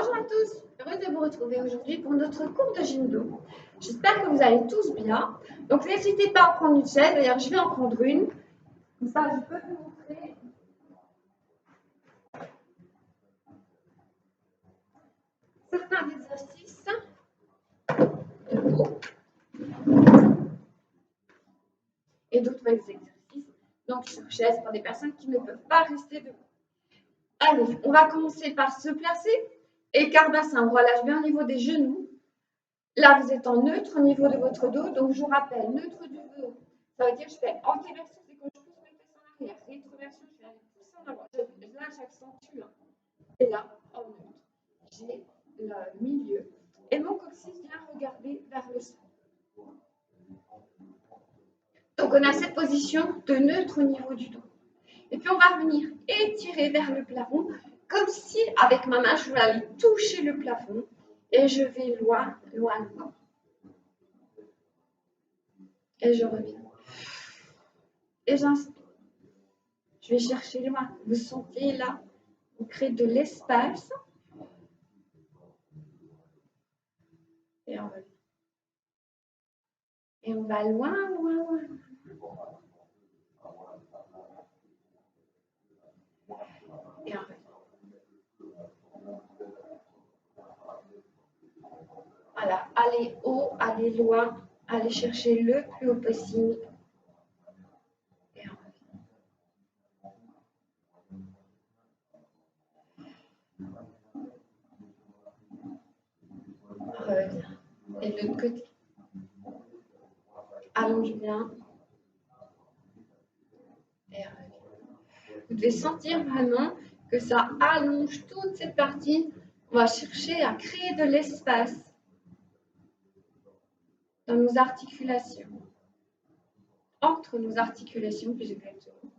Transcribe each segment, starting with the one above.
Bonjour à tous, heureuse de vous retrouver aujourd'hui pour notre cours de Jindo. J'espère que vous allez tous bien. Donc n'hésitez pas à prendre une chaise, d'ailleurs je vais en prendre une. Comme ça je peux vous montrer certains exercices debout et d'autres exercices donc sur chaise pour des personnes qui ne peuvent pas rester debout. Allez, on va commencer par se placer. Écart bassin, on relâche bien au niveau des genoux. Là, vous êtes en neutre au niveau de votre dos. Donc, je vous rappelle, neutre du dos, ça veut dire que je fais antéversion, c'est quand je pousse mes fesses en arrière. Rétroversion, je vais aller pousser en avant. Là, j'accentue. Et là, en neutre, j'ai le milieu. Et mon coccyx vient regarder vers le sol. Donc, on a cette position de neutre au niveau du dos. Et puis, on va venir étirer vers le plafond, comme si, avec ma main, je vais aller toucher le plafond. Et je vais loin, loin, loin. Et je reviens. Et j'inspire. Je vais chercher loin. Vous sentez là, on crée de l'espace. Et on revient. Et on va loin, loin, loin. Et on revient. Voilà, allez haut, allez loin, allez chercher le plus haut possible. Et on revient. Revient. Et de l'autre côté. Allonge bien. Et revient. Vous devez sentir vraiment que ça allonge toute cette partie. On va chercher à créer de l'espace dans nos articulations. Entre nos articulations, plus exactement.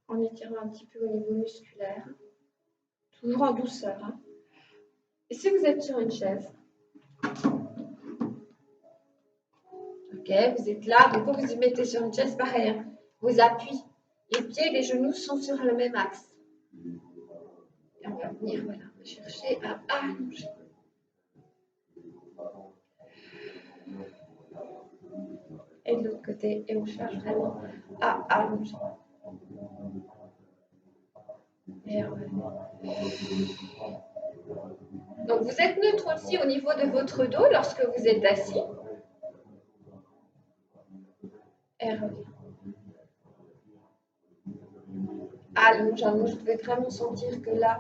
En étirant un petit peu au niveau musculaire. Toujours en douceur. Hein. Et si vous êtes sur une chaise, ok, vous êtes là, donc quand vous vous mettez sur une chaise, pareil, hein, vos appuis, les pieds et les genoux sont sur le même axe. Et on va venir, voilà, chercher à allonger. Et de l'autre côté, et on cherche vraiment à allonger. Et on revient. Donc vous êtes neutre aussi au niveau de votre dos lorsque vous êtes assis. Et revient. Allonge, allonge. Vous devez vraiment sentir que là,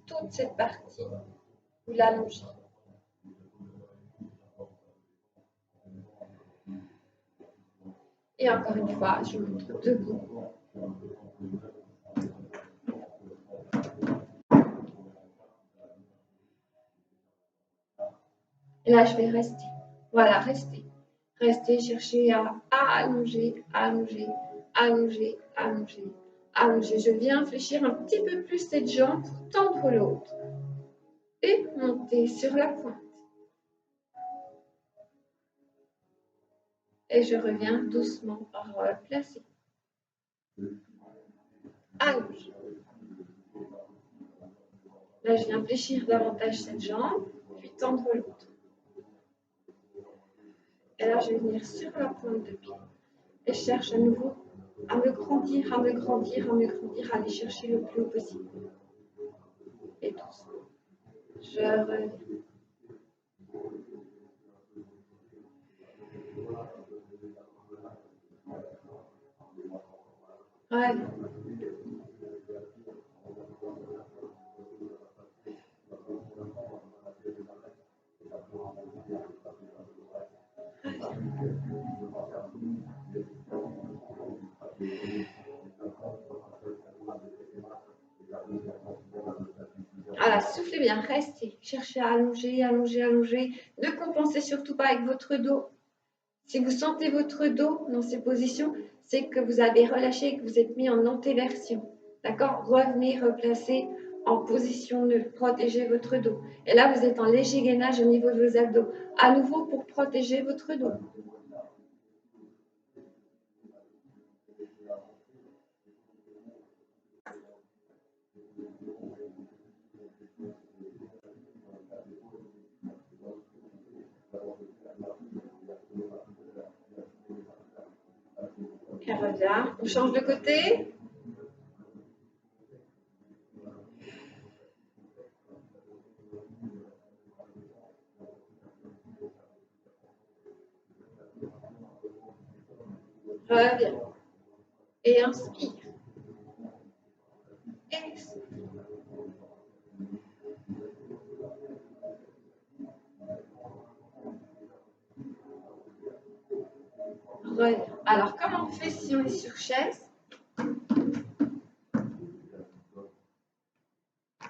toute cette partie, vous l'allongez. Et encore une fois, je montre debout. Et là, je vais rester. Voilà, rester. Rester, chercher à allonger, allonger, allonger, allonger, allonger. Je viens fléchir un petit peu plus cette jambe pour tendre l'autre. Et monter sur la pointe. Et je reviens doucement replacer. Allonge. Là, je viens fléchir davantage cette jambe, puis tendre l'autre. Et là, je vais venir sur la pointe de pied. Et je cherche à nouveau à me grandir, à me grandir, à me grandir, à aller chercher le plus haut possible. Et doucement. Je reviens. Voilà. Voilà, soufflez bien, restez. Cherchez à allonger, allonger, allonger. Ne compensez surtout pas avec votre dos. Si vous sentez votre dos dans ces positions, c'est que vous avez relâché et que vous êtes mis en antéversion. D'accord? Revenez, replacez en position neutre. Protégez votre dos. Et là, vous êtes en léger gainage au niveau de vos abdos. À nouveau pour protéger votre dos. Bien. On change de côté. Reviens. Et inspire. Expire. Reviens. Alors, comment on fait si on est sur chaise?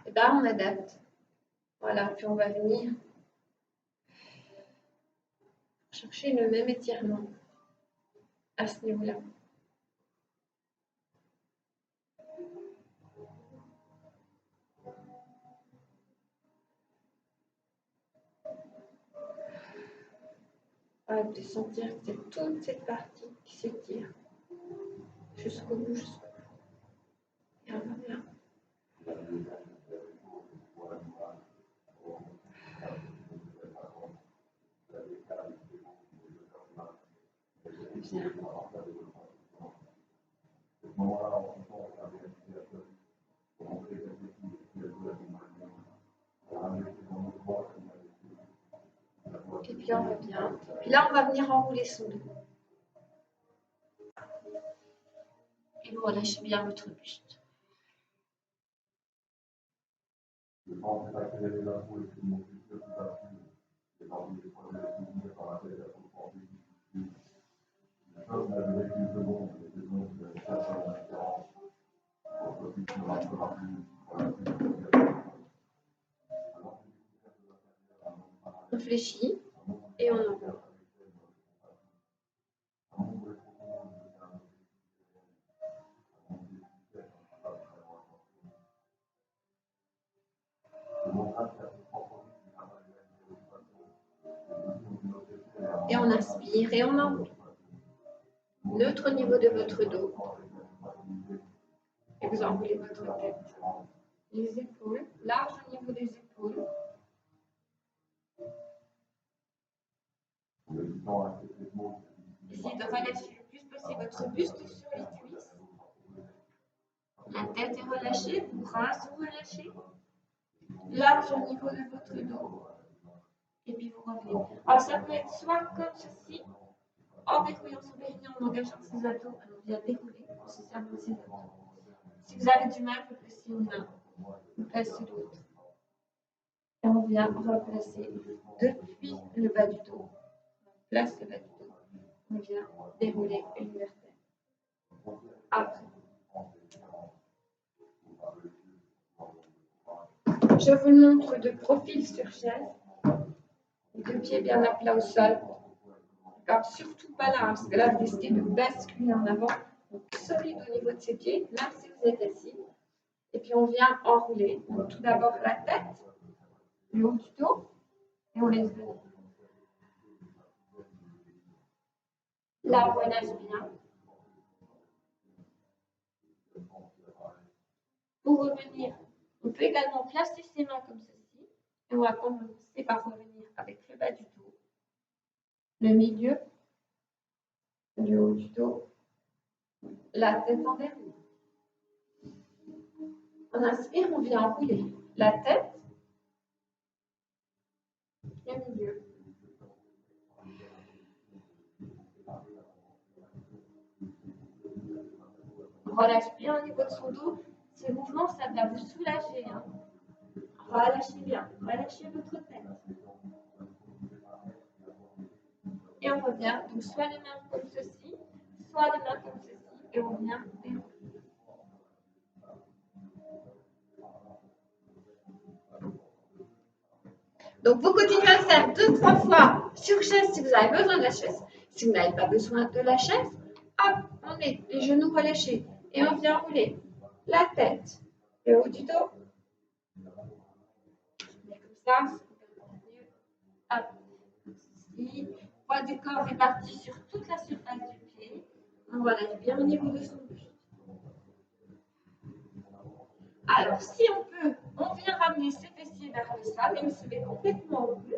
Eh bien, on adapte. Voilà, puis on va venir chercher le même étirement à ce niveau-là. De sentir que c'est toute cette partie qui s'étire jusqu'au bout, jusqu'au bout. Et on revient. Bien. Et puis on revient. Puis là, on va venir enrouler son dos. Et vous relâchez bien votre buste. On fléchit et on enroule. Et on inspire et on enroule. Neutre au niveau de votre dos. Et vous enroulez votre tête. Les épaules, large au niveau des épaules. Essayez de relâcher le plus possible votre buste sur les cuisses. La tête est relâchée, vos bras sont relâchés. Large au niveau de votre dos. Et puis vous revenez. Alors ça peut être soit comme ceci, en dérouillant son périnée, en engageant ses abdos, on vient dérouler, on se sert de ses abdos. Si vous avez du mal, vous placez une main, vous placez l'autre. Et on vient replacer depuis le bas du dos. On place le bas du dos. On vient dérouler une vertèbre. Après. Je vous le montre de profil sur chaise. Deux pieds bien à plat au sol. Alors, surtout pas là, parce que là, vous risquez de basculer en avant. Donc, solide au niveau de ses pieds, même si vous êtes assis. Et puis, on vient enrouler. Donc, tout d'abord, la tête, le haut du dos, et on laisse venir. Là, on relâche bien. Pour revenir, on peut également placer ses mains comme ceci. Et on va commencer par revenir avec le bas du dos, le milieu, le haut du dos, la tête en dernier. On inspire, on vient enrouler la tête, le milieu. On relâche bien au niveau de son dos. Ces mouvements, ça va vous soulager. Hein. Relâchez bien, relâchez votre tête. Et on revient, donc soit les mains comme ceci, soit les mains comme ceci, et on vient dérouler. Donc, vous continuez à le faire 2-3 fois sur chaise si vous avez besoin de la chaise. Si vous n'avez pas besoin de la chaise, hop, on est les genoux relâchés. Et on vient rouler la tête, le haut du dos. Comme ça, hop, ici. Poids du corps réparti sur toute la surface du pied. On relâche bien au niveau de son buste. Alors, si on peut, on vient ramener ses fessiers vers le sol et on se met complètement au bout.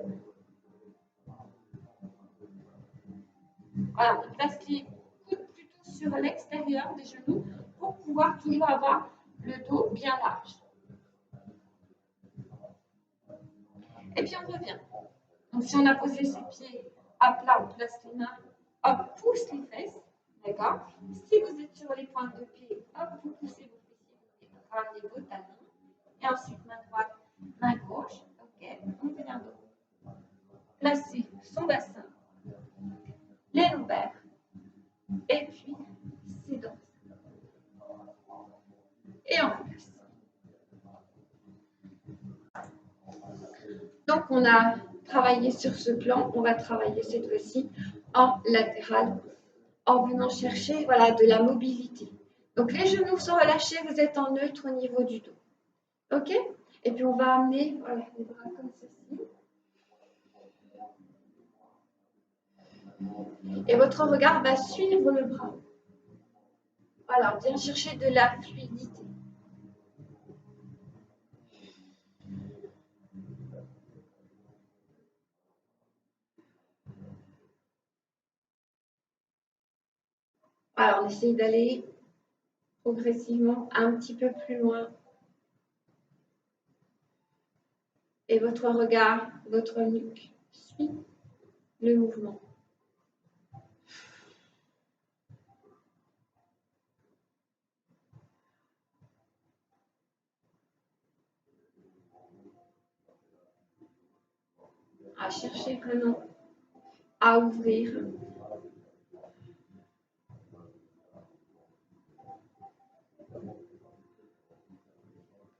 Voilà, on place les coudes plutôt sur l'extérieur des genoux pour pouvoir toujours avoir le dos bien large. Et puis on revient. Donc si on a posé ses pieds à plat, on place les mains, hop, pousse les fesses, d'accord? Si vous êtes sur les pointes de pied, hop, vous poussez vos fessiers, vous ramenez vos talons. Et ensuite, main droite, main gauche, ok, on vient dos. Placer son bassin, les lombaires, et puis ses dents. Et on replace. Donc, on a travaillé sur ce plan, on va travailler cette fois-ci en latéral, en venant chercher voilà, de la mobilité. Donc, les genoux sont relâchés, vous êtes en neutre au niveau du dos. OK? Et puis, on va amener voilà, les bras comme ceci. Et votre regard va suivre le bras. Voilà, bien chercher de la fluidité. Alors, on essaye d'aller progressivement un petit peu plus loin. Et votre regard, votre nuque suit le mouvement. À chercher vraiment à ouvrir.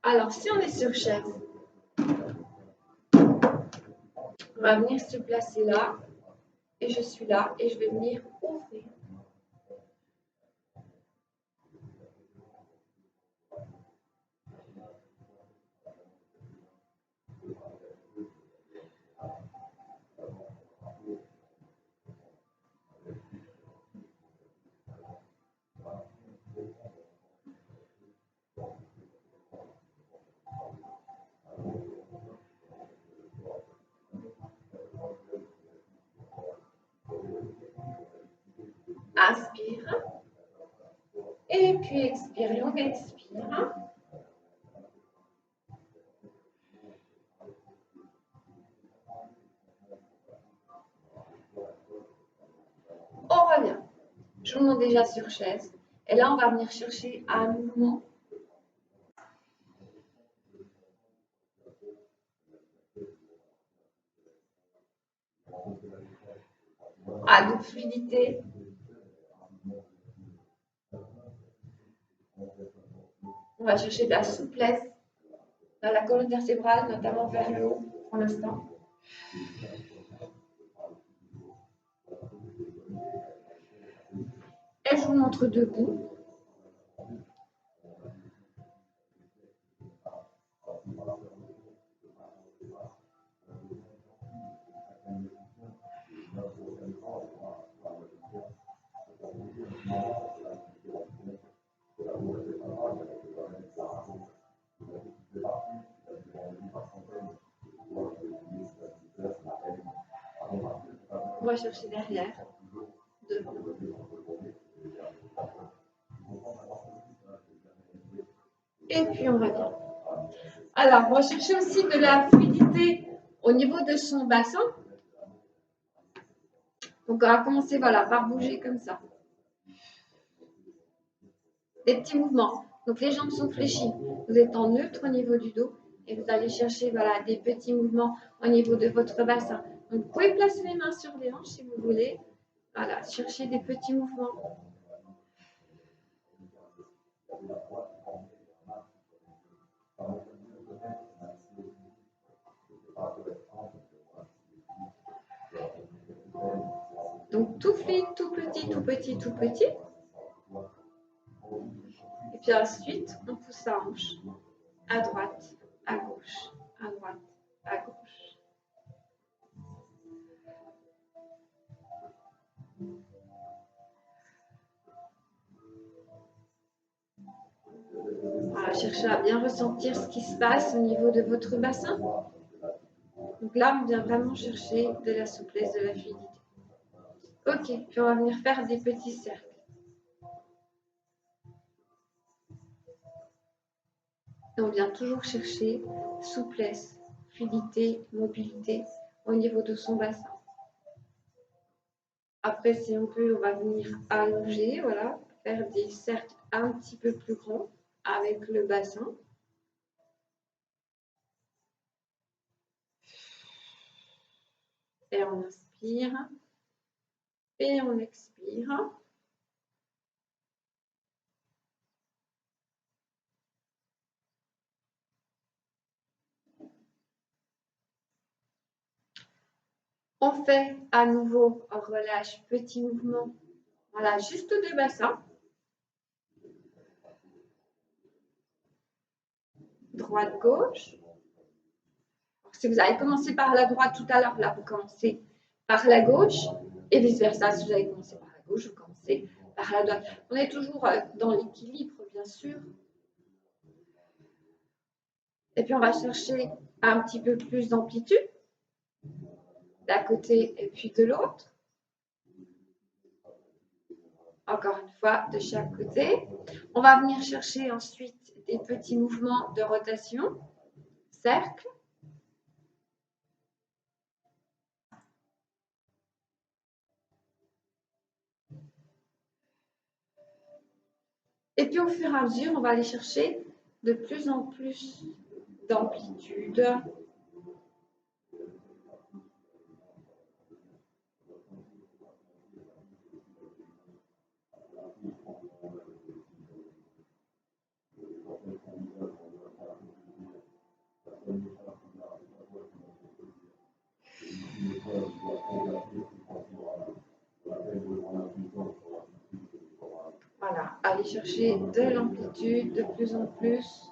Alors, si on est sur chaise, on va venir se placer là, et je suis là, et je vais venir ouvrir. Inspire. Et puis expire, longue expire. On revient. Je vous montre déjà sur chaise. Et là, on va venir chercher un mouvement. De fluidité. On va chercher de la souplesse dans la colonne vertébrale, notamment vers le haut pour l'instant. Et je vous montre debout. On va chercher derrière, devant. Et puis on revient. Alors, on va chercher aussi de la fluidité au niveau de son bassin. Donc, on va commencer voilà, par bouger comme ça. Des petits mouvements. Donc, les jambes sont fléchies. Vous êtes en neutre au niveau du dos. Et vous allez chercher voilà, des petits mouvements au niveau de votre bassin. Donc, vous pouvez placer les mains sur les hanches si vous voulez. Voilà, chercher des petits mouvements. Donc, tout fluide, tout petit, tout petit, tout petit. Et puis ensuite, on pousse la hanche à droite, à gauche, à droite, à gauche. Voilà, cherchez à bien ressentir ce qui se passe au niveau de votre bassin. Donc là, on vient vraiment chercher de la souplesse, de la fluidité. Ok, puis on va venir faire des petits cercles. Et on vient toujours chercher souplesse, fluidité, mobilité au niveau de son bassin. Après, si on peut, on va venir allonger, voilà, faire des cercles un petit peu plus grands avec le bassin. Et on inspire et on expire. On fait à nouveau un relâche, petit mouvement. Voilà, juste deux bassins. Droite, gauche. Alors, si vous avez commencé par la droite tout à l'heure, là, vous commencez par la gauche. Et vice-versa, si vous avez commencé par la gauche, vous commencez par la droite. On est toujours dans l'équilibre, bien sûr. Et puis, on va chercher un petit peu plus d'amplitude d'un côté et puis de l'autre. Encore une fois, de chaque côté. On va venir chercher ensuite des petits mouvements de rotation, cercle. Et puis au fur et à mesure, on va aller chercher de plus en plus d'amplitude. Voilà, aller chercher de l'amplitude de plus en plus.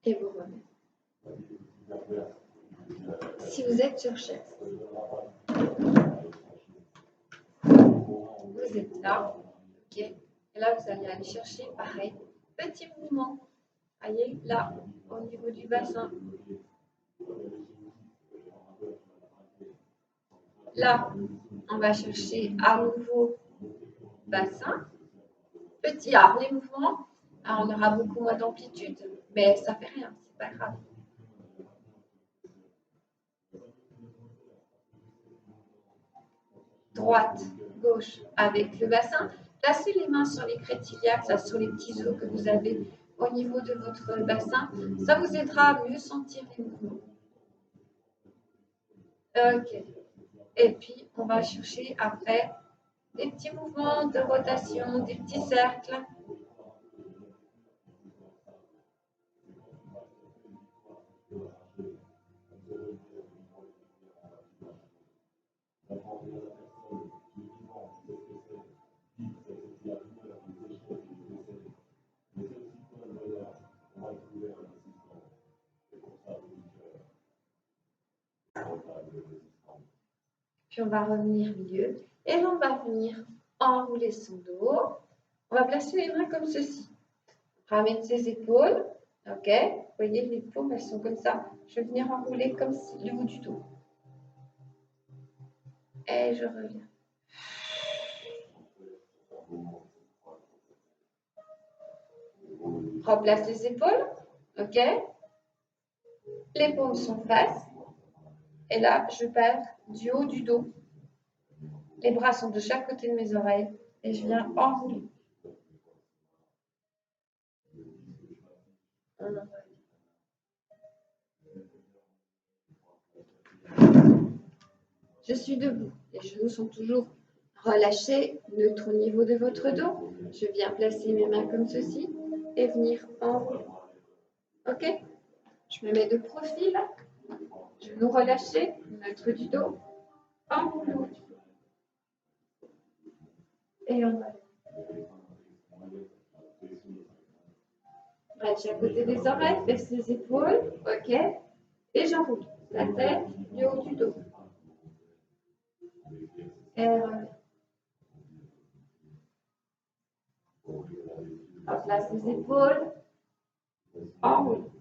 Et vous revenez. Si vous êtes sur chaise, vous êtes là, ok. Et là, vous allez aller chercher, pareil, petit mouvement. Voyez, là, au niveau du bassin. Là, on va chercher à nouveau bassin. Petit A, les mouvements. Alors, on aura beaucoup moins d'amplitude, mais ça fait rien, c'est pas grave. Droite, gauche, avec le bassin. Placez les mains sur les crétiliacs, sur les petits os que vous avez au niveau de votre bassin. Ça vous aidera à mieux sentir les mouvements. Ok. Et puis, on va chercher après des petits mouvements de rotation, des petits cercles. Puis on va revenir milieu. Et là, on va venir enrouler son dos. On va placer les mains comme ceci. Ramène ses épaules. Ok. Vous voyez, les paumes, elles sont comme ça. Je vais venir enrouler comme le haut du dos. Et je reviens. Replace les épaules. Ok. Les paumes sont face. Et là, je pars du haut du dos. Les bras sont de chaque côté de mes oreilles. Et je viens enrouler. Je suis debout. Les genoux sont toujours relâchés, neutre au niveau de votre dos. Je viens placer mes mains comme ceci et venir enrouler. Ok? Je me mets de profil. Genoux relâchés, neutre du dos. Enroule. Et on va. Bras de chaque côté des oreilles, baisse les épaules. Ok? Et j'enroule. La tête, le haut du dos. Et On place les épaules. Enroule.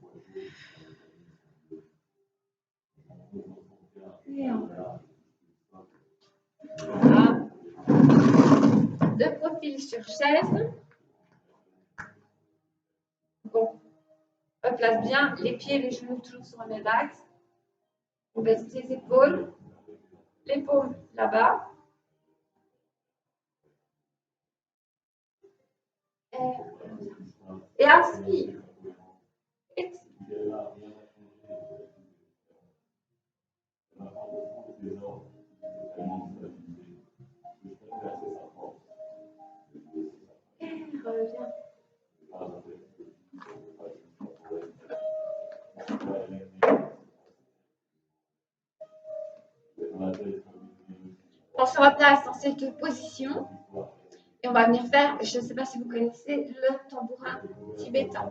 Et enroule. Voilà. De profil sur chaise. Bon. On place bien les pieds et les genoux toujours sur le même axe. On baisse les épaules. L'épaule là-bas. Et inspire. Expire. Et reviens. On se replace dans cette position et on va venir faire, je ne sais pas si vous connaissez, le tambourin tibétain.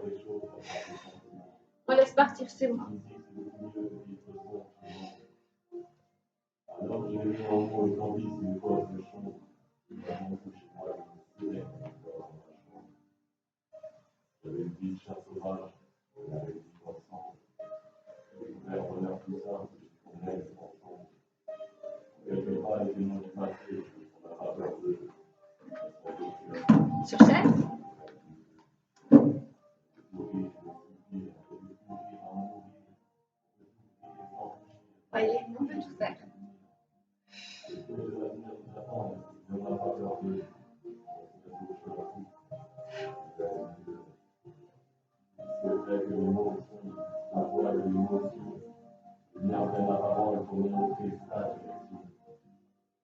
On laisse partir ses bras. Sur chaise. Voyez, on peut tout faire.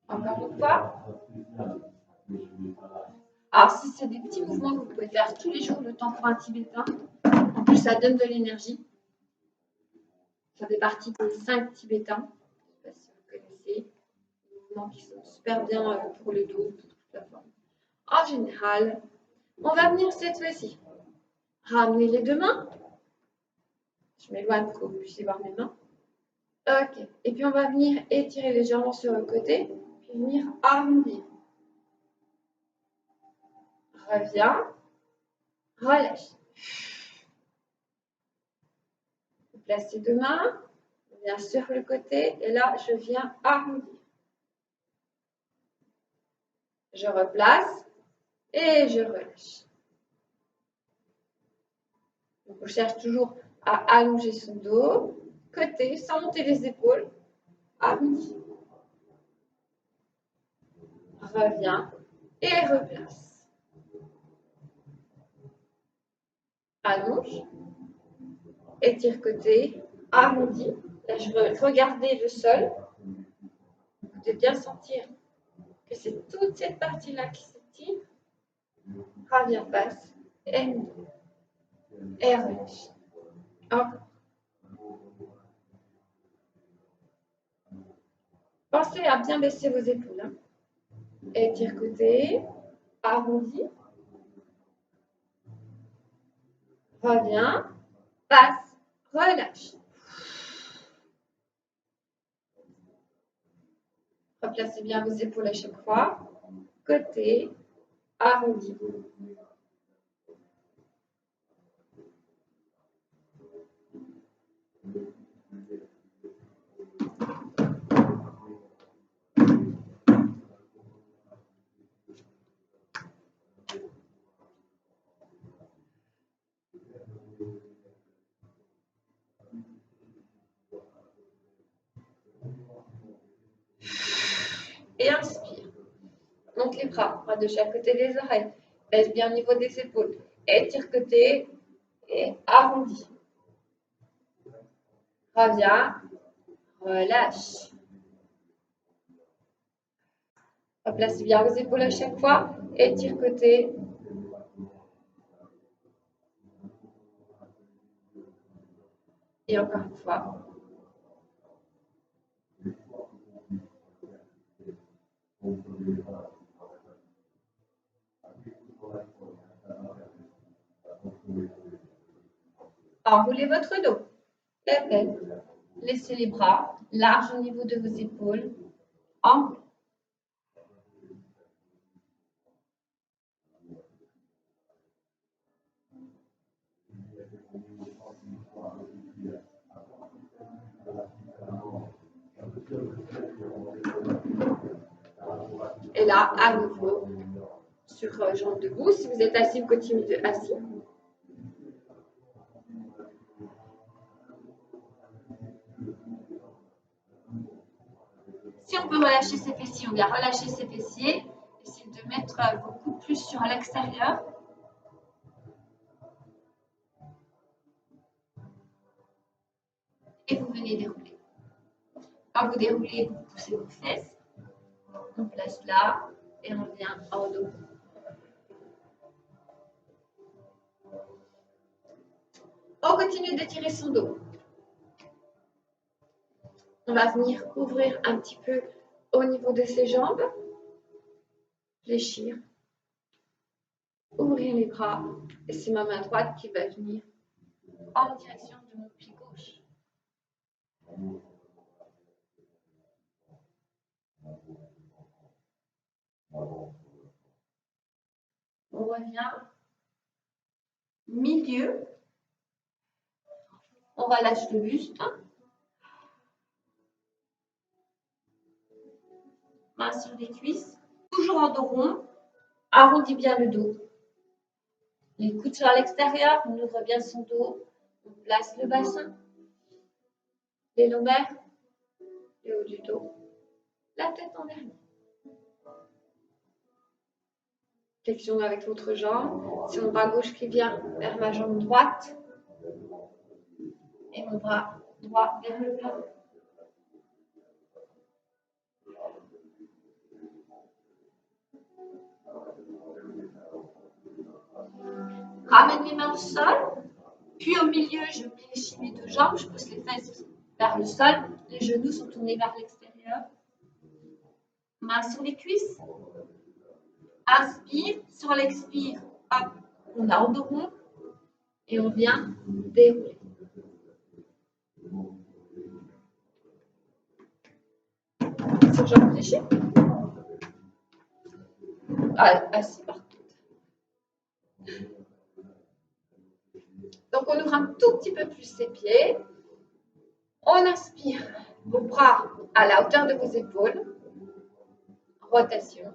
Encore une fois. Alors, si c'est des petits mouvements que vous pouvez faire tous les jours, le tambourin tibétain, en plus, ça donne de l'énergie. Ça fait partie des 5 tibétains. Je ne sais pas si vous connaissez. Des mouvements qui sont super bien pour le dos, pour toute la forme. En général, on va venir cette fois-ci ramener les deux mains. Je m'éloigne pour que vous puissiez voir mes mains. Ok. Et puis, on va venir étirer légèrement sur le côté, puis venir arrondir. Reviens. Relâche. Je place les deux mains. Je viens sur le côté. Et là, je viens arrondir. Je replace. Et je relâche. Donc, on cherche toujours à allonger son dos. Côté, sans monter les épaules. Arrondi. Reviens. Et replace. Allonge. Étire côté. Arrondi. Là, je veux regarder le sol. Vous pouvez bien sentir que c'est toute cette partie-là qui s'étire. Reviens, passe. Et relâche. Encore. Pensez à bien baisser vos épaules. Hein. Étire côté. Arrondi. Reviens. Passe. Relâche. Replacez bien vos épaules à chaque fois. Côté. Arrondi. Et inspire. Monte les bras de chaque côté des oreilles. Baisse bien au niveau des épaules. Étire côté et arrondis. Reviens. Relâche. Replacez bien vos épaules à chaque fois. Étire côté. Et encore une fois. Enroulez votre dos. La tête. Laissez les bras larges au niveau de vos épaules. Enroulez. Et là, à nouveau, sur jambes debout. Si vous êtes assis, vous continuez de assis. Si on peut relâcher ses fessiers, on vient relâcher ses fessiers. Essayez de mettre vos coudes plus sur l'extérieur. Et vous venez dérouler. Quand vous déroulez, vous poussez vos fesses. On place là et on vient en dos. On continue d'étirer son dos. On va venir ouvrir un petit peu au niveau de ses jambes. Fléchir. Ouvrir les bras. Et c'est ma main droite qui va venir en direction de mon pied gauche. On revient. Milieu. On relâche le buste. Main sur les cuisses. Toujours en dos rond. Arrondis bien le dos. Les coudes sur l'extérieur. On ouvre bien son dos. On place le bassin. Les lombaires. Le haut du dos. La tête en derrière. Flexion avec l'autre jambe. C'est mon bras gauche qui vient vers ma jambe droite. Et mon bras droit vers le plafond. Ramène les mains au sol. Puis au milieu, je fléchis mes deux jambes. Je pousse les fesses vers le sol. Les genoux sont tournés vers l'extérieur. Mains sur les cuisses. Inspire. Sur l'expire, hop, on a en dos rond. Et on vient dérouler. Sur jambes fléchies. Assis par contre. Donc on ouvre un tout petit peu plus ses pieds. On inspire. Vos bras à la hauteur de vos épaules. Rotation.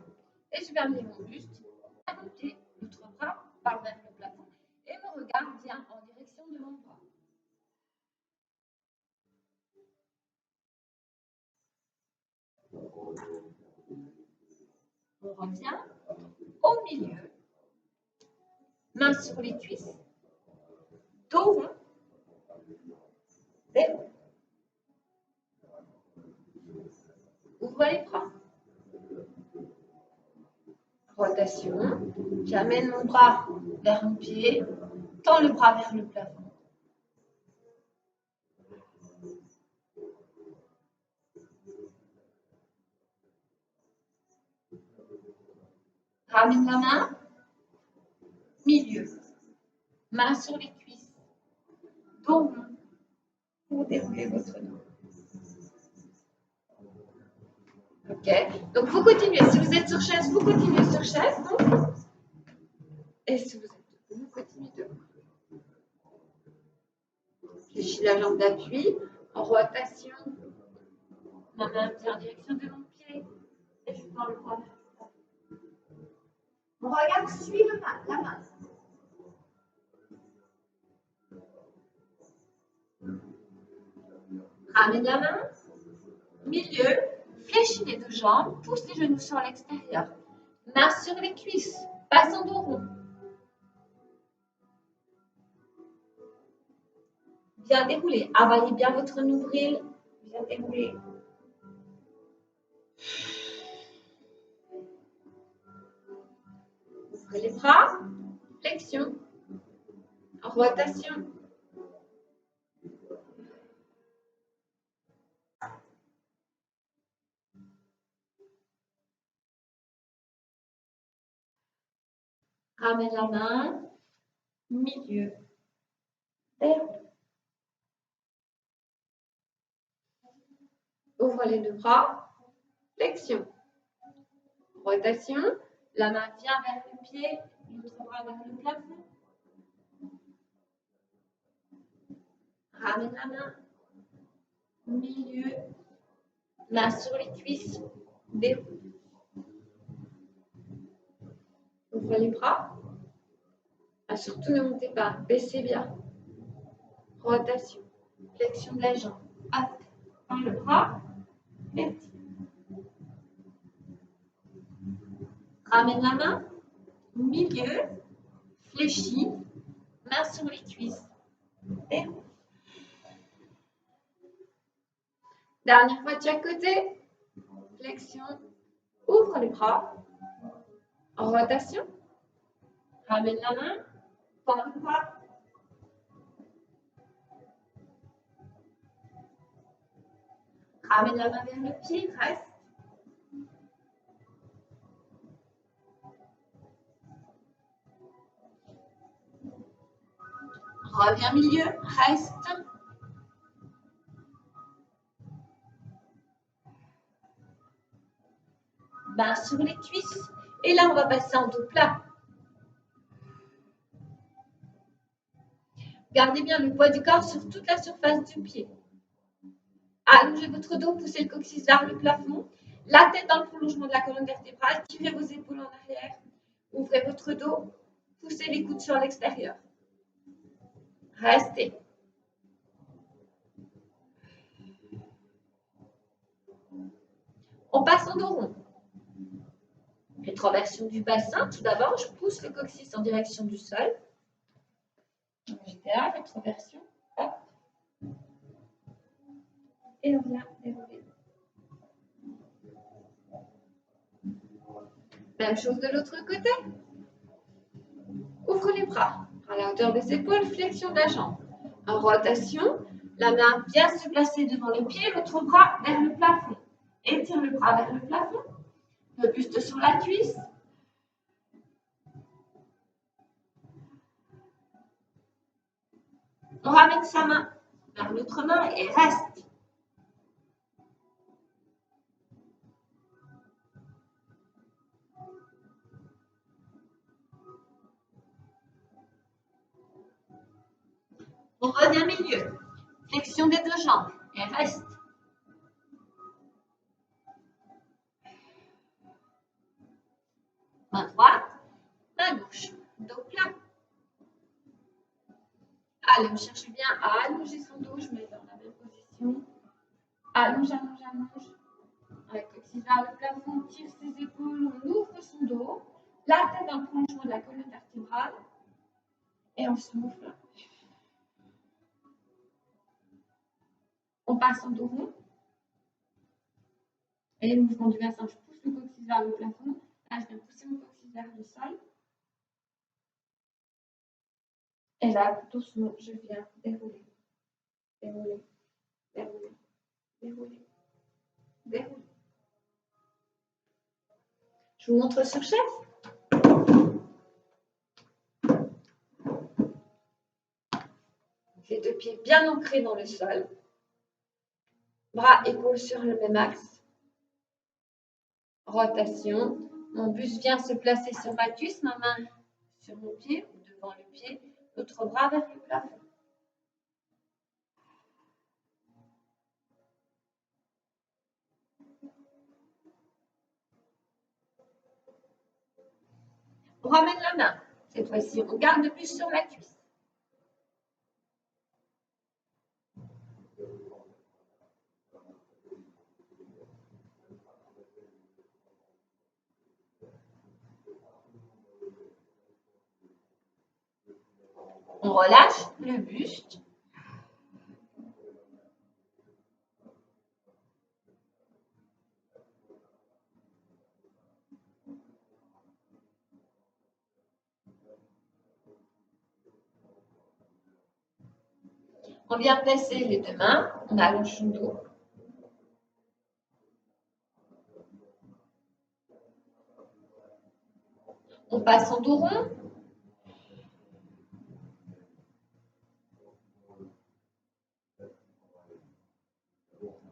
Et je vais amener mon buste. L'autre bras part vers le plafond. Et mon regard vient en direction de mon bras. On revient au milieu. Mains sur les cuisses. Dos rond. Et ouvre les bras. Rotation. J'amène mon bras vers mon pied. Tends le bras vers le plafond. Ramène la main. Milieu. Main sur les cuisses. Dos rond. Pour dérouler votre dos. Ok. Donc vous continuez. Si vous êtes sur chaise, vous continuez sur chaise. Donc. Et si vous êtes debout, vous continuez debout. Fléchis la jambe d'appui. En rotation. Ma main vient en direction de mon pied. Et je tends le bras. Mon regard suit la main. Ramène la main. Milieu. Fléchis les deux jambes. Pousse les genoux sur l'extérieur. Main sur les cuisses. Passe en dos rond. Bien dérouler. Avalez bien votre nombril. Bien dérouler. Ouvrez les bras. Flexion. Rotation. Ramène la main. Milieu. Déroule. Ouvre les deux bras. Flexion. Rotation. La main vient vers le pied. L'autre bras vers le plafond. Ramène la main. Milieu. Main sur les cuisses. Déroule. Ouvre les bras. Surtout ne montez pas. Baissez bien. Rotation. Flexion de la jambe. Hop. Prends le bras. Et ramène la main. Milieu. Fléchis. Main sur les cuisses. Déroule. Dernière fois de chaque côté. Flexion. Ouvre les bras. En rotation. Ramène la main. Tends le bras. Ramène la main vers le pied. Reste. Reviens milieu. Reste. Main sur les cuisses. Et là, on va passer en dos plat. Gardez bien le poids du corps sur toute la surface du pied. Allongez votre dos, poussez le coccyx vers le plafond. La tête dans le prolongement de la colonne vertébrale. Tirez vos épaules en arrière. Ouvrez votre dos. Poussez les coudes sur l'extérieur. Restez. On passe en dos rond. Rétroversion du bassin. Tout d'abord, je pousse le coccyx en direction du sol. J'étais là, rétroversion. Hop. Et on vient dérouler. Même chose de l'autre côté. Ouvre les bras à la hauteur des épaules, flexion de la jambe. En rotation, la main vient se placer devant le pied, l'autre bras vers le plafond. Étire le bras vers le plafond. Le buste sur la cuisse. On ramène sa main vers l'autre main et reste. On revient milieu. Flexion des deux jambes et reste. Main droite, main gauche, dos plat. Allez, on cherche bien à allonger son dos. Je mets dans la même position. Allonge, allonge, allonge. Avec le coccyx vers le plafond, on tire ses épaules, on ouvre son dos. La tête dans le prolongement de la colonne vertébrale. Et on souffle. On passe en dos rond. Et le mouvement du bassin, je pousse le coccyx vers le plafond. Là, je viens pousser mon coccyx vers le sol. Et là, doucement, je viens dérouler. Dérouler, dérouler, dérouler, dérouler. Je vous montre sur chaise. Les deux pieds bien ancrés dans le sol. Bras, épaules sur le même axe. Rotation. Mon buste vient se placer sur ma cuisse, ma main sur mon pied, ou devant le pied, l'autre bras vers le plafond. On ramène la main. Cette fois-ci, on garde le buste sur la cuisse. On relâche le buste. On vient placer les deux mains. On allonge son dos. On passe en dos rond.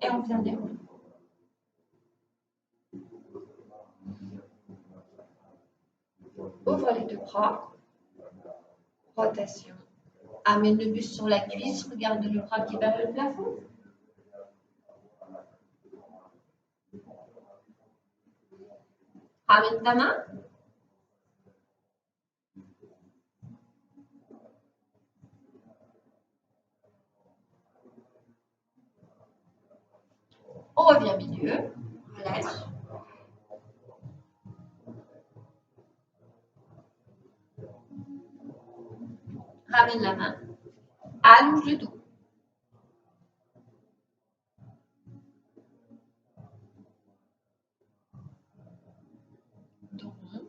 Et on vient dérouler. Ouvre les deux bras. Rotation. Amène le buste sur la cuisse. Regarde le bras qui est vers le plafond. Ramène ta main. revient milieu, relâche. Ramène la main, allonge le dos. Dos rond.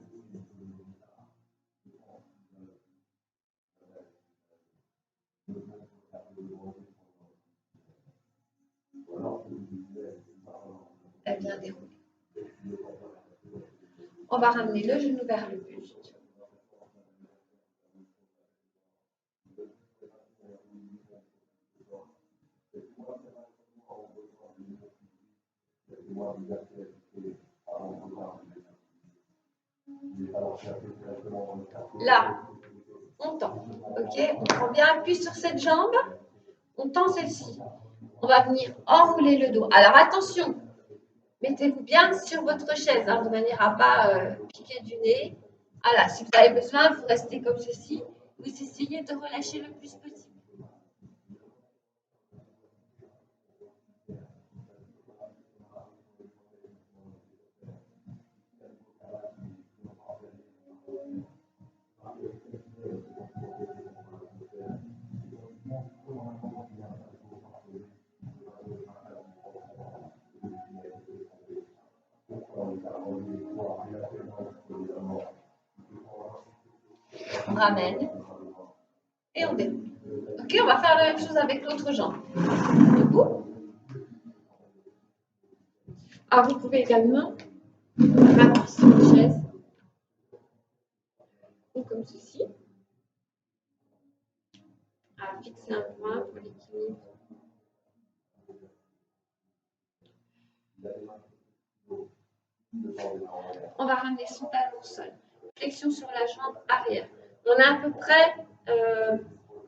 Elle vient dérouler. On va ramener le genou vers le buste. Là, on tend. Ok, on prend bien appui sur cette jambe. On tend celle-ci. On va venir enrouler le dos. Alors attention, mettez-vous bien sur votre chaise, hein, de manière à ne pas piquer du nez. Voilà, si vous avez besoin, vous restez comme ceci. Vous essayez de relâcher le plus possible. On ramène et on déroule. Ok, on va faire la même chose avec l'autre jambe. Debout. Alors, vous pouvez également appuyer sur une chaise ou comme ceci. Alors, fixer un point pour l'équilibre. On va ramener son talon au sol. Flexion sur la jambe arrière. On a à peu près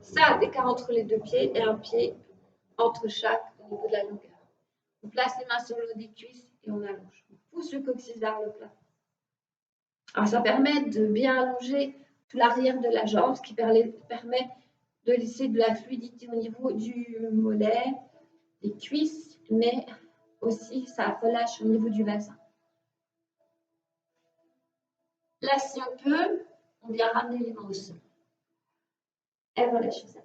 ça d'écart entre les deux pieds et un pied entre chaque au niveau de la longueur. On place les mains sur le haut des cuisses et on allonge. On pousse le coccyx vers le plafond. Alors, ça permet de bien allonger tout l'arrière de la jambe, ce qui permet de laisser de la fluidité au niveau du mollet, des cuisses, mais aussi ça relâche au niveau du bassin. Là, si on peut, on vient ramener les mains au sol. Et relâche ça.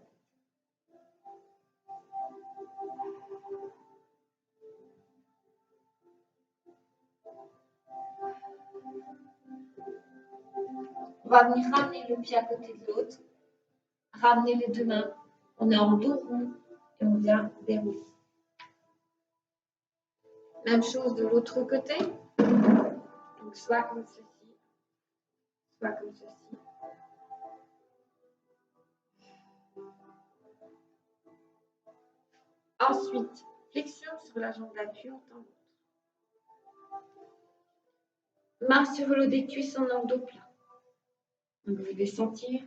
On va venir ramener le pied à côté de l'autre, ramener les deux mains. On est en dos rond et on vient dérouler. Même chose de l'autre côté. Donc, soit comme ceci, soit comme ceci. Ensuite, flexion sur la jambe d'appui, on tend. Main sur le haut des cuisses en dos plat. Donc, vous devez sentir,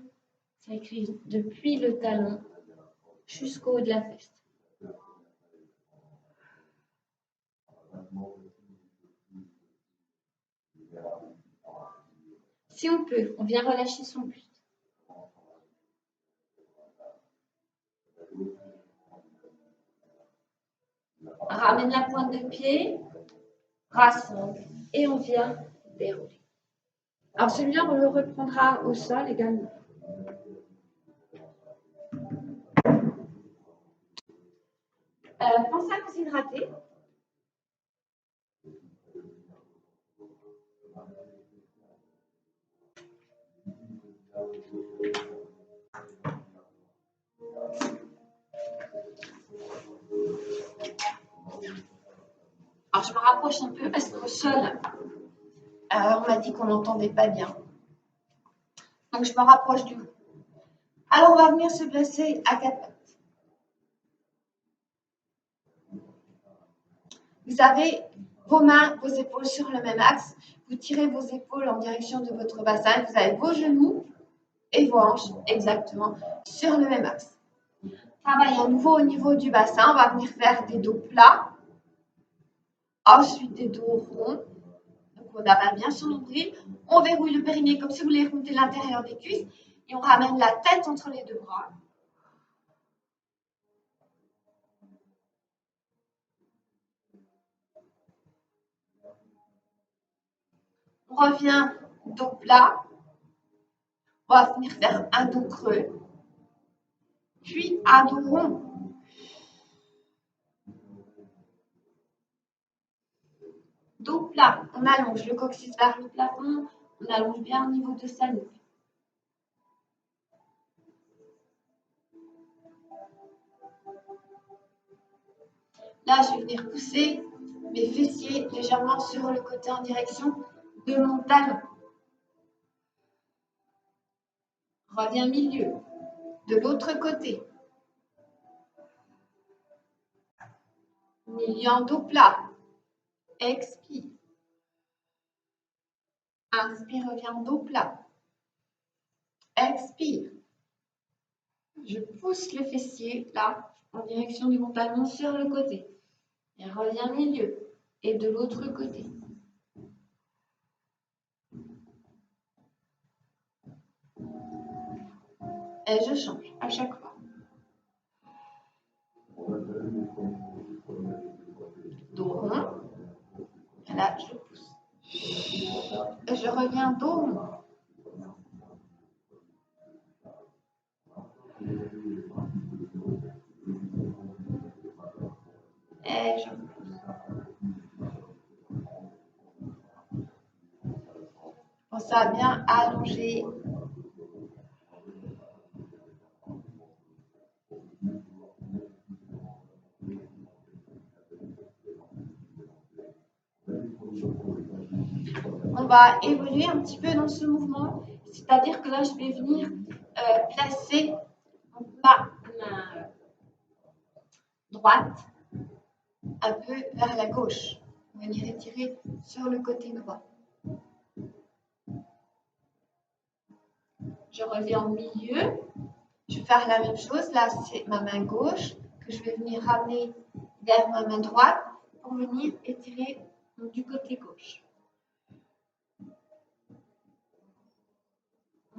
ça écrit depuis le talon jusqu'au haut de la fesse. Si on peut, on vient relâcher son buste. Ramène la pointe de pied, rassemble et on vient dérouler. Alors celui-là, on le reprendra au sol également. Pensez à vous hydrater. Alors je me rapproche un peu parce qu'au sol, on m'a dit qu'on n'entendait pas bien. Donc je me rapproche du haut. Alors on va venir se placer à quatre pattes. Vous avez vos mains, vos épaules sur le même axe. Vous tirez vos épaules en direction de votre bassin. Vous avez vos genoux et vos hanches exactement sur le même axe. Travaille à nouveau au niveau du bassin. On va venir faire des dos plats. Ensuite, des dos ronds. Donc, on abat bien son nombril. On verrouille le périnée comme si vous voulez remonter l'intérieur des cuisses. Et on ramène la tête entre les deux bras. On revient dos plat. On va venir faire un dos creux, puis un dos rond. Dos plat, on allonge le coccyx vers le plafond, on allonge bien au niveau de sa nuque. Là, je vais venir pousser mes fessiers légèrement sur le côté en direction de mon talon. Reviens milieu. De l'autre côté. Milieu en dos plat. Expire. Inspire, reviens en dos plat. Expire. Je pousse le fessier là, en direction de mon talon sur le côté. Et reviens milieu. Et de l'autre côté. Et je change à chaque fois. Dos rond. Et là, je pousse. Et je reviens dos rond. Et je pousse. Pensez à bien allonger. On va évoluer un petit peu dans ce mouvement, c'est-à-dire que là, je vais venir placer ma main droite un peu vers la gauche. On va venir étirer sur le côté droit. Je reviens au milieu. Je vais faire la même chose. Là, c'est ma main gauche que je vais venir ramener vers ma main droite pour venir étirer du côté gauche.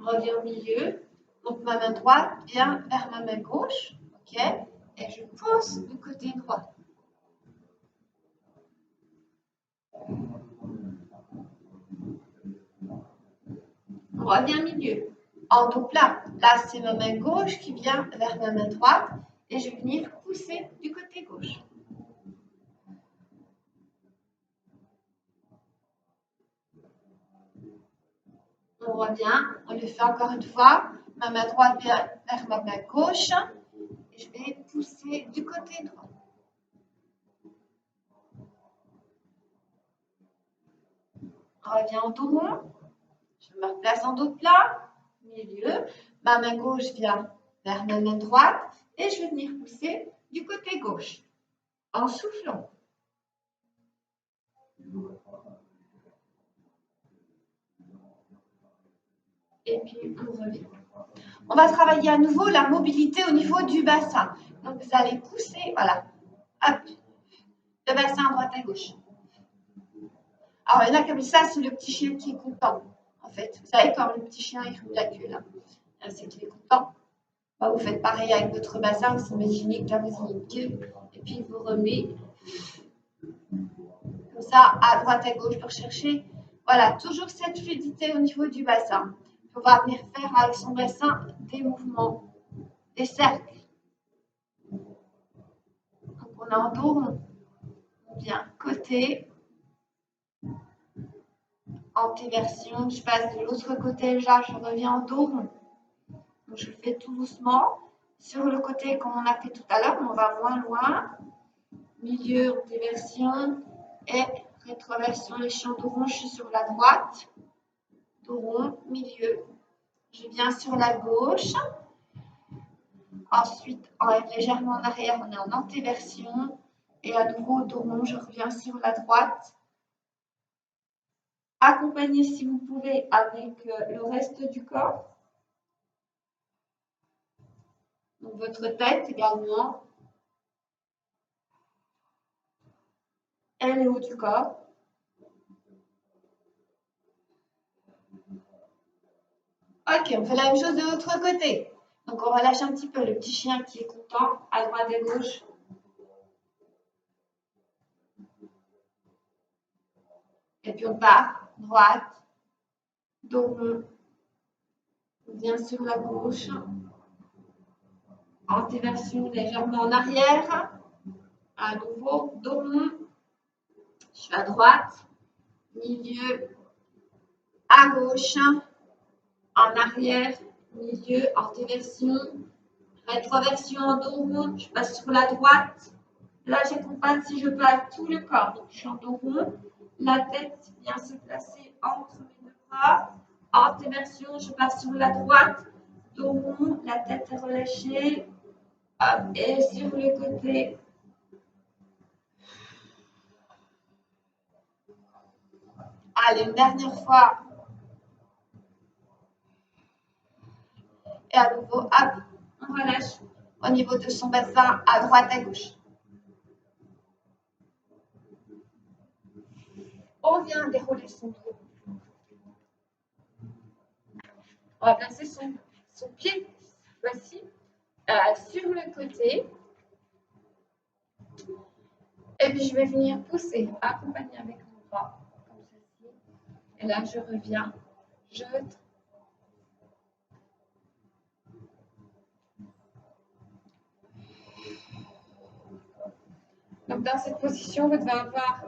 On revient au milieu. Donc, ma main droite vient vers ma main gauche. OK? Et je pousse du côté droit. On revient au milieu. En dos plat. Là, c'est ma main gauche qui vient vers ma main droite. Et je vais venir pousser du côté gauche. On revient. On le fait encore une fois. Ma main droite vient vers ma main gauche. Et je vais pousser du côté droit. On revient en dos rond. Je me replace en dos plat, milieu. Ma main gauche vient vers ma main droite et je vais venir pousser du côté gauche en soufflant. Et puis on revient. On va travailler à nouveau la mobilité au niveau du bassin. Donc vous allez pousser, voilà, hop, le bassin à droite à gauche. Alors il y en a comme ça, c'est le petit chien qui est content. En fait, vous savez, quand le petit chien il roule la queue là, c'est qu'il est content. Bah, vous faites pareil avec votre bassin, vous imaginez que là vous avez une queue, et puis vous remettez comme ça à droite à gauche pour chercher. Voilà, toujours cette fluidité au niveau du bassin. On va venir faire avec son bassin des mouvements, des cercles. Donc on a en dos rond, on vient côté, antéversion, je passe de l'autre côté déjà, je reviens en dos rond. Donc je fais tout doucement. Sur le côté comme on a fait tout à l'heure, on va moins loin. Milieu, antéversion et rétroversion. Les champs dos rond, je suis sur la droite. Dos rond, milieu. Je viens sur la gauche. Ensuite, on enlève légèrement en arrière, on est en antéversion. Et à nouveau, dos rond, je reviens sur la droite. Accompagnez si vous pouvez avec le reste du corps. Donc votre tête également. Et le haut du corps. Ok, on fait la même chose de l'autre côté. Donc on relâche un petit peu le petit chien qui est content, à droite et gauche. Et puis on part, droite, dos rond, on vient sur la gauche, antéversion légèrement en arrière, à nouveau, dos rond, je suis à droite, milieu, à gauche, en arrière, milieu, antéversion, rétroversion, dos rond, je passe sur la droite. Là, j'accompagne si je peux à tout le corps. Donc, je suis en dos rond. La tête vient se placer entre mes deux bras. Antéversion, je passe sur la droite. Dos rond, la tête est relâchée. Hop, et sur le côté. Allez, une dernière fois. Et à nouveau, hop, on relâche au niveau de son bassin, à droite, à gauche. On vient dérouler son dos. On va placer son pied, voici, sur le côté. Et puis, je vais venir pousser, accompagner avec mon bras, comme ceci. Et là, je reviens, je Donc, dans cette position, vous devez avoir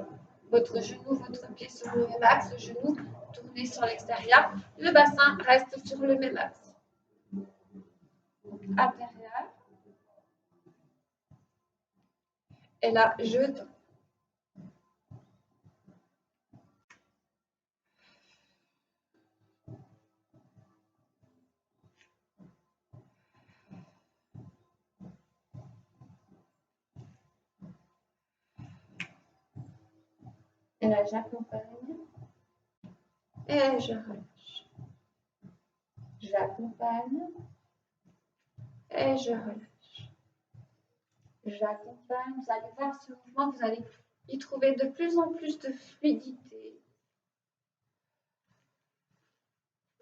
votre genou, votre pied sur le même axe, le genou tourné sur l'extérieur. Le bassin reste sur le même axe. Intérieur. Et là, je tends. Et là, j'accompagne. Et je relâche. J'accompagne. Et je relâche. J'accompagne. Vous allez voir ce mouvement, vous allez y trouver de plus en plus de fluidité.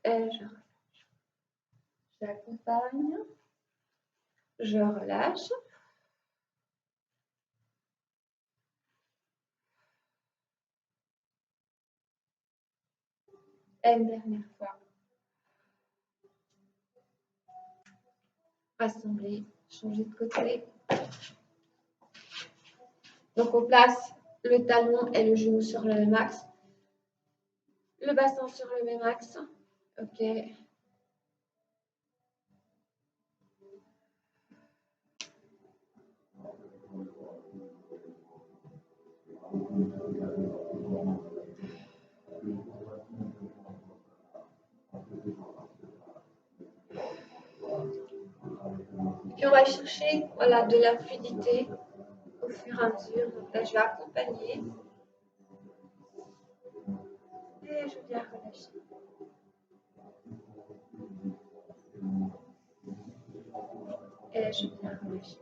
Et je relâche. J'accompagne. Je relâche. Et une dernière fois. Rassembler, changer de côté. Donc, on place le talon et le genou sur le même axe. Le bassin sur le même axe. OK. Puis on va chercher voilà, de la fluidité au fur et à mesure. Donc là, je vais accompagner. Et je viens relâcher. Et je viens relâcher.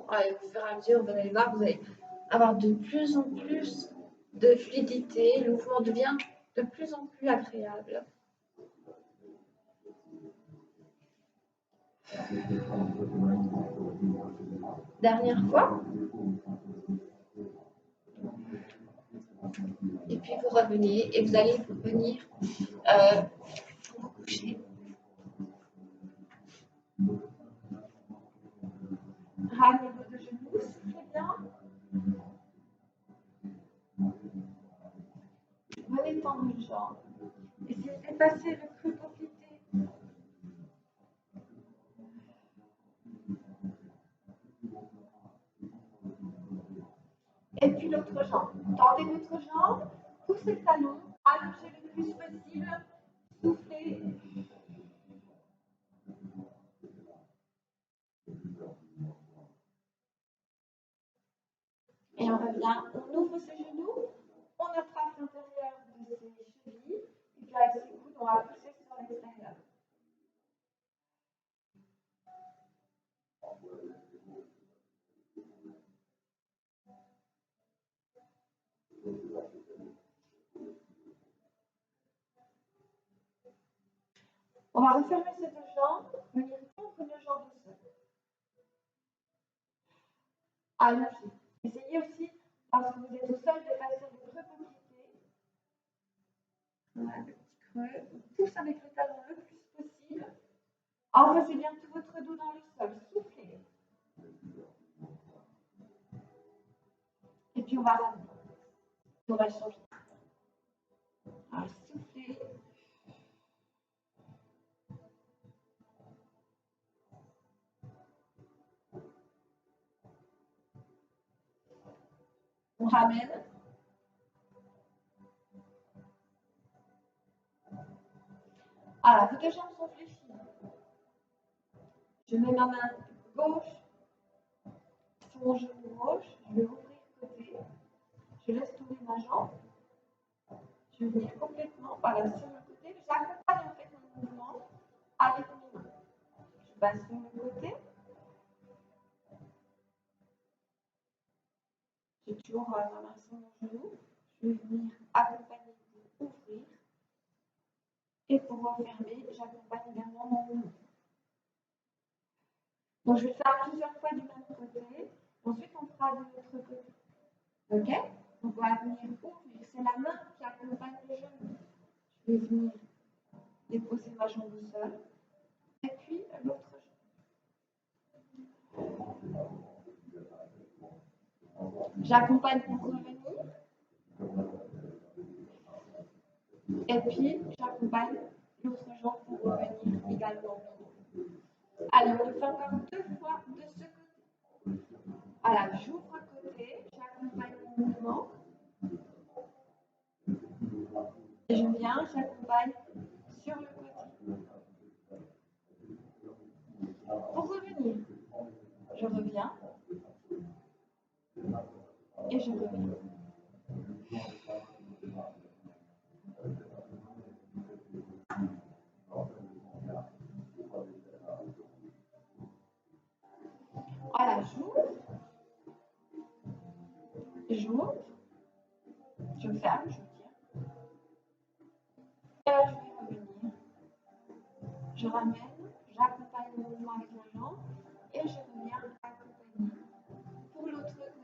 Ouais, au fur et à mesure, vous allez voir, vous allez avoir de plus en plus de fluidité. Le mouvement devient de plus en plus agréable. Dernière fois. Et puis vous revenez et vous allez venir vous coucher. Ramenez vos deux genoux, soufflez bien. Allez tendre une jambe. Essayez de dépasser le creux d'amplitude. Et puis l'autre jambe. Tendez votre jambe, poussez le talon, allongez le plus possible, soufflez. Et on revient, on ouvre ses genoux, on attrape l'intérieur de ses chevilles, et puis avec ses coudes, on va pousser sur l'extérieur. On va refermer ces deux jambes, venir contre nos jambes au sol. Allongez. Essayez aussi, parce que vous êtes au sol, de passer le creux poplité. Voilà, le petit creux. On pousse avec le talon le plus possible. Enfoncez bien tout votre dos dans le sol. Soufflez. Et puis on va ramener. On va changer. Alors, soufflez. On ramène. Alors, vos deux jambes sont fléchies. Je mets ma main gauche sur mon genou gauche. Je vais ouvrir côté. Je laisse tomber ma jambe. Je viens complètement sur le côté. J'accompagne en fait mon mouvement avec mes mains. Je passe sur le côté. J'ai toujours ma main sur mon genou. Je vais venir accompagner pour ouvrir. Et pour refermer, j'accompagne également mon mouvement. Donc je vais faire plusieurs fois du même côté. Ensuite, on fera de l'autre côté. Ok? On va venir ouvrir. C'est la main qui accompagne le genou. Je vais venir déposer ma jambe au sol. Et puis l'autre jambe. J'accompagne pour revenir. Et puis j'accompagne l'autre jambe pour revenir également. Allez, on le fait encore deux fois de ce côté. Voilà, j'ouvre côté, j'accompagne mon mouvement. Et je viens, j'accompagne sur le côté. Pour revenir, je reviens. Et je reviens. Voilà, j'ouvre, je ferme, je tire. Et là, je vais revenir. Je ramène, j'accompagne le mouvement avec la jambe et je reviens accompagner pour l'autre côté.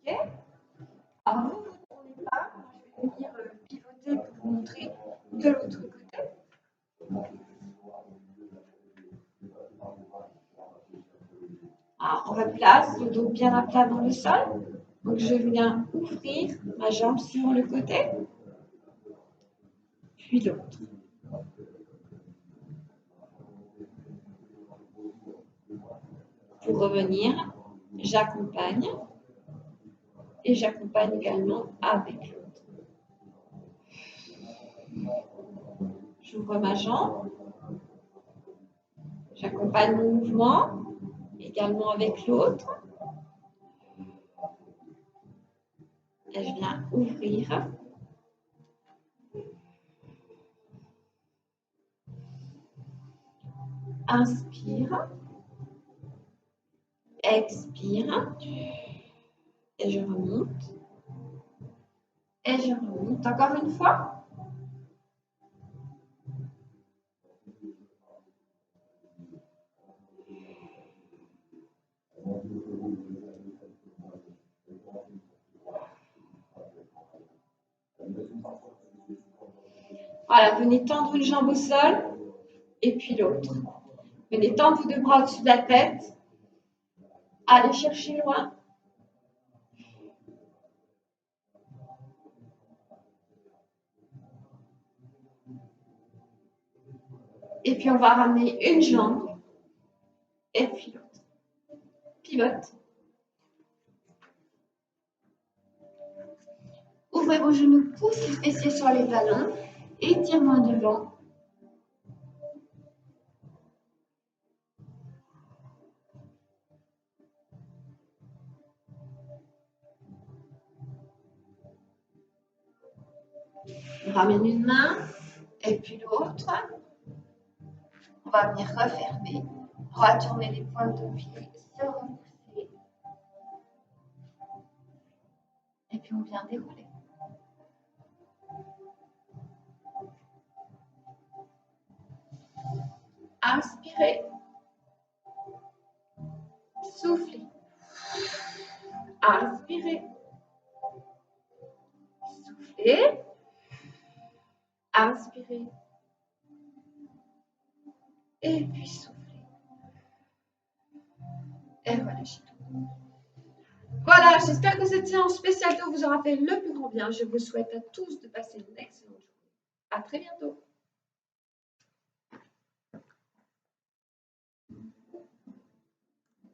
Ok? Alors, vous ne tournez pas. Moi, je vais venir pivoter pour vous montrer de l'autre côté. Alors, on replace le dos bien à plat dans le sol. Donc, je viens ouvrir ma jambe sur le côté, puis l'autre. Pour revenir, j'accompagne et j'accompagne également avec l'autre. J'ouvre ma jambe, j'accompagne mon mouvement également avec l'autre. Et je viens ouvrir. Inspire. Expire. Et je remonte. Et je remonte. Encore une fois. Voilà, venez tendre une jambe au sol et puis l'autre. Venez tendre vos deux bras au-dessus de la tête. Allez chercher loin. Et puis on va ramener une jambe et puis l'autre. Pivote. Ouvrez vos genoux, poussez les fessiers sur les talons, étirement devant. On ramène une main et puis l'autre. On va venir refermer, retourner les pointes de pied, se repousser. Et puis on vient dérouler. Inspirez. Soufflez. Inspirez. Soufflez. Inspirez. Et puis soufflez. Et relâchez tout. Voilà, j'espère que cette séance spéciale vous aura fait le plus grand bien. Je vous souhaite à tous de passer une excellente journée. À très bientôt.